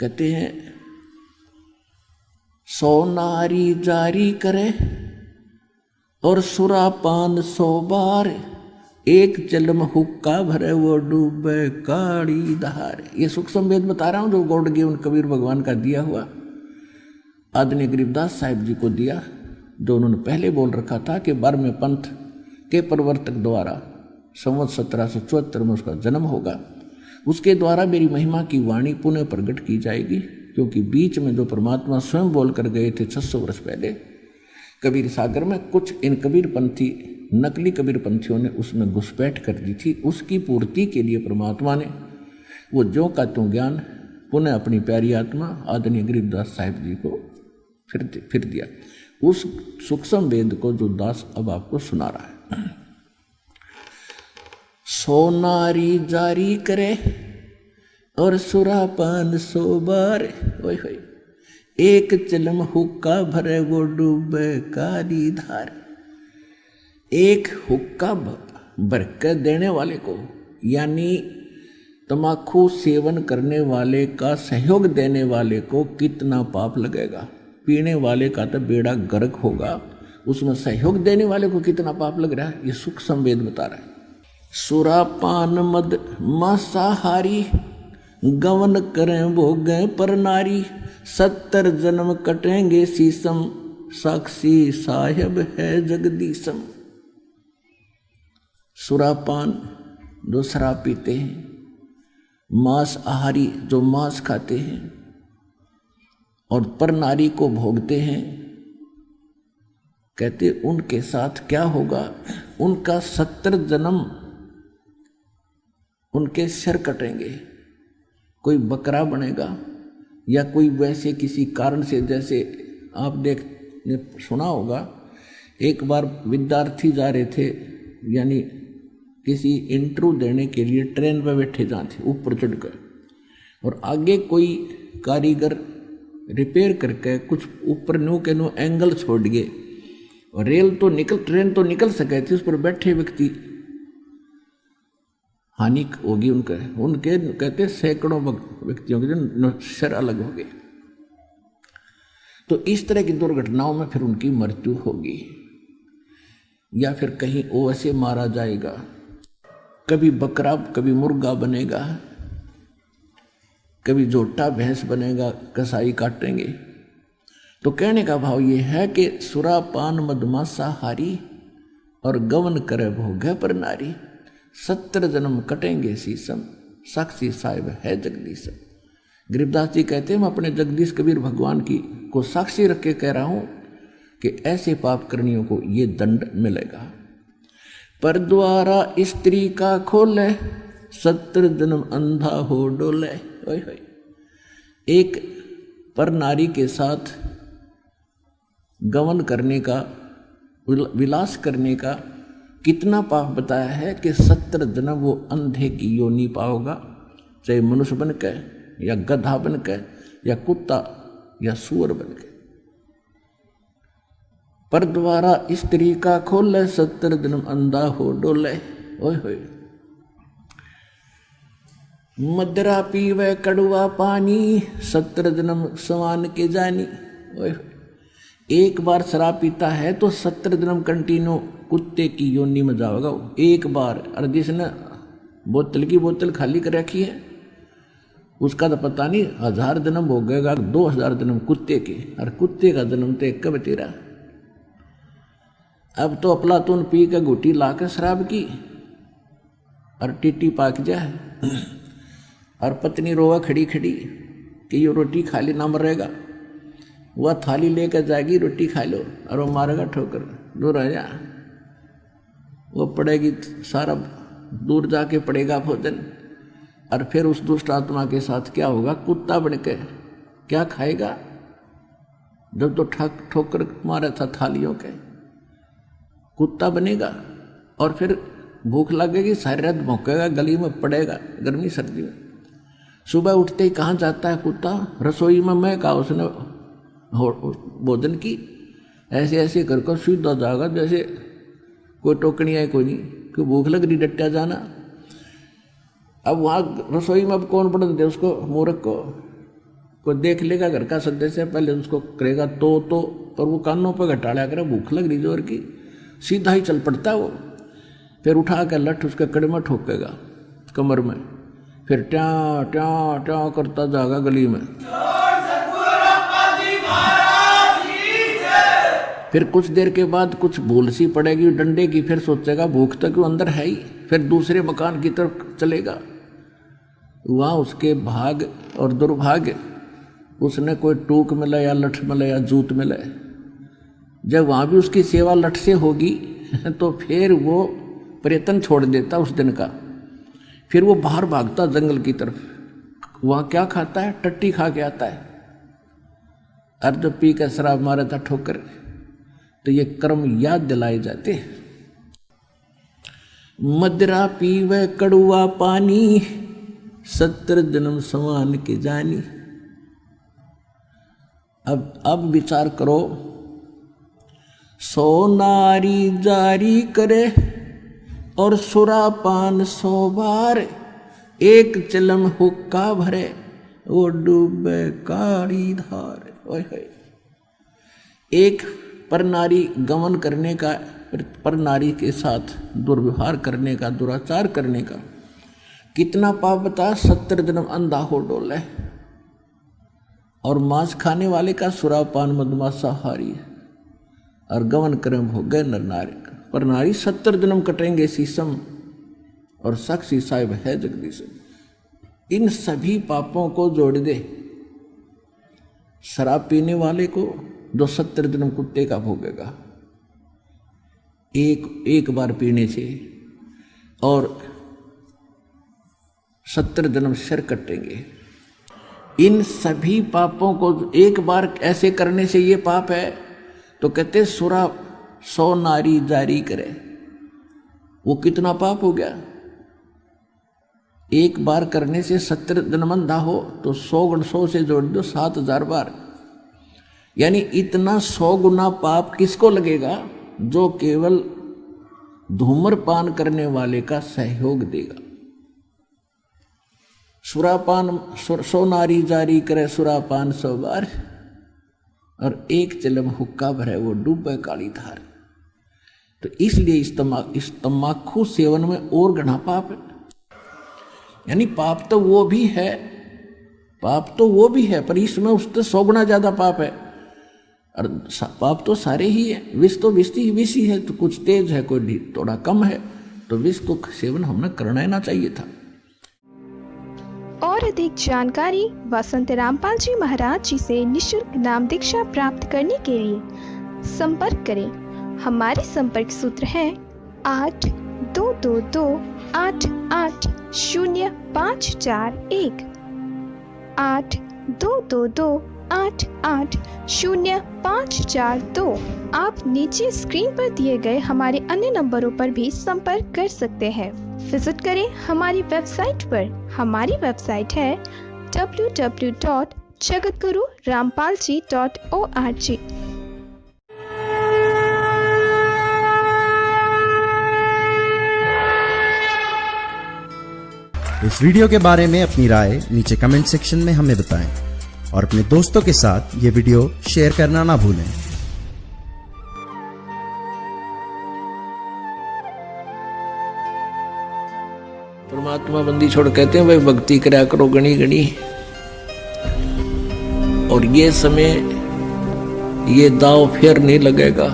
कहते हैं सो नारी जारी करे और सुरापान 100 बार, एक जलम हुक्का भरे वो डूबे काड़ी धार। ये सूक्ष्म वेद बता रहा हूं जो गौड़गी उन कबीर भगवान का दिया हुआ आदरणीय गरीबदास साहिब जी को दिया, जो उन्होंने पहले बोल रखा था कि 12वें पंथ के प्रवर्तक द्वारा संवत 1774 में उसका जन्म होगा। उसके द्वारा मेरी महिमा की वाणी पुनः प्रकट की जाएगी, क्योंकि बीच में जो परमात्मा स्वयं बोल कर गए थे 600 वर्ष पहले कबीर सागर में, कुछ इन कबीर पंथी नकली कबीर पंथियों ने उसमें घुसपैठ कर दी थी। उसकी पूर्ति के लिए परमात्मा ने वो ज्यों का त्यों ज्ञान पुनः अपनी प्यारी आत्मा आदरणीय गरीबदास साहिब जी को फिर दिया। उस सूक्ष्म वेद को जो दास अब आपको सुना रहा है। सो नारी जारी करे और सुरापान 100 बार, ओए होए, एक चिलम हुक्का भरे वो डूबे काली धार। एक हुक्का भर के देने वाले को, यानी तमाकू सेवन करने वाले का सहयोग देने वाले को कितना पाप लगेगा। पीने वाले का तो बेड़ा गर्क होगा, उसमें सहयोग देने वाले को कितना पाप लग रहा है, ये सूक्ष्म वेद बता रहा है। सुरापान मद मांसाहारी, गवन करें भोगें पर नारी, 70 जन्म कटेंगे शीशम, साक्षी साहेब है जगदीशम। सुरापान जो शराब पीते हैं, मांस आहारी जो मांस खाते हैं और पर नारी को भोगते हैं, कहते उनके साथ क्या होगा, उनका 70 जन्म उनके सिर कटेंगे। कोई बकरा बनेगा या कोई वैसे किसी कारण से, जैसे आप सुना होगा, एक बार विद्यार्थी जा रहे थे, यानी किसी इंटरव्यू देने के लिए ट्रेन पर बैठे जहाँ थे ऊपर चढ़कर, और आगे कोई कारीगर रिपेयर करके कुछ ऊपर न्यू के न्यू एंगल छोड़ गए और ट्रेन तो निकल सके थी, उस पर बैठे व्यक्ति हानि होगी उनके कहते सैकड़ों व्यक्तियों के जो सिर अलग हो गए। तो इस तरह की दुर्घटनाओं में फिर उनकी मृत्यु होगी, या फिर कहीं वो ऐसे मारा जाएगा, कभी बकरा कभी मुर्गा बनेगा, कभी जोटा भैंस बनेगा, कसाई काटेंगे। तो कहने का भाव ये है कि सुरापान मदमांसाहारी और गवन करे भोगे पर नारी, 70 जन्म कटेंगे शीशम, साक्षी साहिब है जगदीशम। गरीबदास जी कहते हैं मैं अपने जगदीश कबीर भगवान की को साक्षी रख के कह रहा हूं कि ऐसे पाप करनियों को ये दंड मिलेगा। पर द्वारा स्त्री का खोले, 70 जन्म अंधा हो डोले। ओए होए, एक पर नारी के साथ गमन करने का, विलास करने का कितना पाप बताया है कि 70 जन्म वो अंधे की योनि पाओगा, चाहे मनुष्य बन के या गधा बन के या कुत्ता या सूअर बन के। पर द्वारा स्त्री का खोले, 70 जन्म अंधा हो डोले। ओए होए, मदरा पीवे कड़वा पानी, 70 जन्म सवान के जानी। ओए होए, एक बार शराब पीता है तो 70 जन्म कंटिन्यू कुत्ते की योनि में जाएगा एक बार। और जिसने बोतल की बोतल खाली कर रखी है उसका तो पता नहीं 1000 जन्म हो गएगा, 2000 जन्म कुत्ते के, और कुत्ते का जन्म तो एक कब तेरा। अब तो अफलातून पी के घुटी ला के शराब की और टीटी पाक जाए, और पत्नी रोवा खड़ी खड़ी कि ये रोटी खा ली ना मरेगा, वह थाली लेकर जाएगी रोटी खा लो, और वो मारेगा ठोकर, दूर रह जा। वो पड़ेगी सारा दूर जाके पड़ेगा भोजन, और फिर उस दुष्ट आत्मा के साथ क्या होगा, कुत्ता बन के क्या खाएगा। जब तो ठोकर मारा था थालियों के, कुत्ता बनेगा, और फिर भूख लगेगी, सारी रात भौंकेगा, गली में पड़ेगा गर्मी सर्दी में। सुबह उठते ही कहाँ जाता है कुत्ता, रसोई में। मैं कहा उसने भोजन की, ऐसे ऐसे कर कर सीधा जाएगा जैसे कोई टोकनी है कोई नहीं, कोई भूख लग रही डट्टा जाना। अब वहाँ रसोई में अब कौन पढ़ दे उसको, मूर्ख को, कोई देख लेगा घर का सदस्य, पहले उसको करेगा तो पर वो कानों पर घटाड़ा करे, भूख लग रही जोर की, सीधा ही चल पड़ता वो। फिर उठा के लठ उसके कड़े में ठोकेगा कमर में, फिर ट्या ट्या ट्या करता जाएगा गली में। फिर कुछ देर के बाद कुछ भूल सी पड़ेगी डंडे की, फिर सोचेगा भूख तो क्यों अंदर है ही, फिर दूसरे मकान की तरफ चलेगा। वहाँ उसके भाग और दुर्भाग्य, उसने कोई टूक मिला या लठ मिला या जूत मिला। जब वहाँ भी उसकी सेवा लठ से होगी तो फिर वो प्रयत्न छोड़ देता उस दिन का, फिर वो बाहर भागता जंगल की तरफ। वहाँ क्या खाता है? टट्टी खा के आता है। अर्ध पी के शराब मारा था ठोकर। तो ये कर्म याद दिलाए जाते। मदिरा पीवे कड़ुआ पानी, 70 जन्म समान के जानी। अब विचार करो, 100 नारी जारी करे और सुरापान 100 बार, एक चिलम हुक्का भरे वो डूबे काली धार। ओए होए, एक पर नारी गमन करने का, पर नारी के साथ दुर्व्यवहार करने का, दुराचार करने का कितना पाप बता? 70 जन्म अंधा हो डोले। और मांस खाने वाले का सुरापान मधुमासा हारी और गमन कर्म हो गए नर नारी। पर नारी 70 जन्म कटेंगे शीशम और साक्षी साहिब है जगदीश। इन सभी पापों को जोड़ दे। शराब पीने वाले को जो 70 जन्म कुत्ते का भोगेगा एक बार पीने से, और 70 जन्म सिर कटेंगे। इन सभी पापों को एक बार ऐसे करने से ये पाप है, तो कहते सुरा 100 नारी जारी करे, वो कितना पाप हो गया? एक बार करने से 70 जन्म अंधा हो तो 100 गुण 100 से जोड़ दो 7000 बार, यानी इतना 100 गुना पाप किसको लगेगा? जो केवल धूम्रपान करने वाले का सहयोग देगा। सुरापान 100 नारी जारी करे सुरापान 100 बार, और एक चिलम हुक्का भरे वो डूबे काली धार। तो इसलिए इस तम्बाकू सेवन में और घना पाप है। यानी पाप तो वो भी है, पर इसमें उससे 100 गुना ज्यादा पाप है। और पाप तो सारे ही है, विष तो विष ही है, तो कुछ तेज है कोई थोड़ा कम है, तो विष को सेवन हमने करना ही ना चाहिए था। और अधिक जानकारी वसंत रामपाल जी महाराज जी से निशुल्क नाम दीक्षा प्राप्त करने के लिए संपर्क करें। हमारे संपर्क सूत्र है 8222880541 8222880542। आप नीचे स्क्रीन पर दिए गए हमारे अन्य नंबरों पर भी संपर्क कर सकते हैं। विजिट करें हमारी वेबसाइट पर। हमारी वेबसाइट है www.jagatgururampalji.org। इस वीडियो के बारे में अपनी राय नीचे कमेंट सेक्शन में हमें बताएं और अपने दोस्तों के साथ ये वीडियो शेयर करना ना भूलें। परमात्मा बंदी छोड़ कहते हैं भाई भक्ति करा करो गणी गणी, और ये समय ये दाव फिर नहीं लगेगा।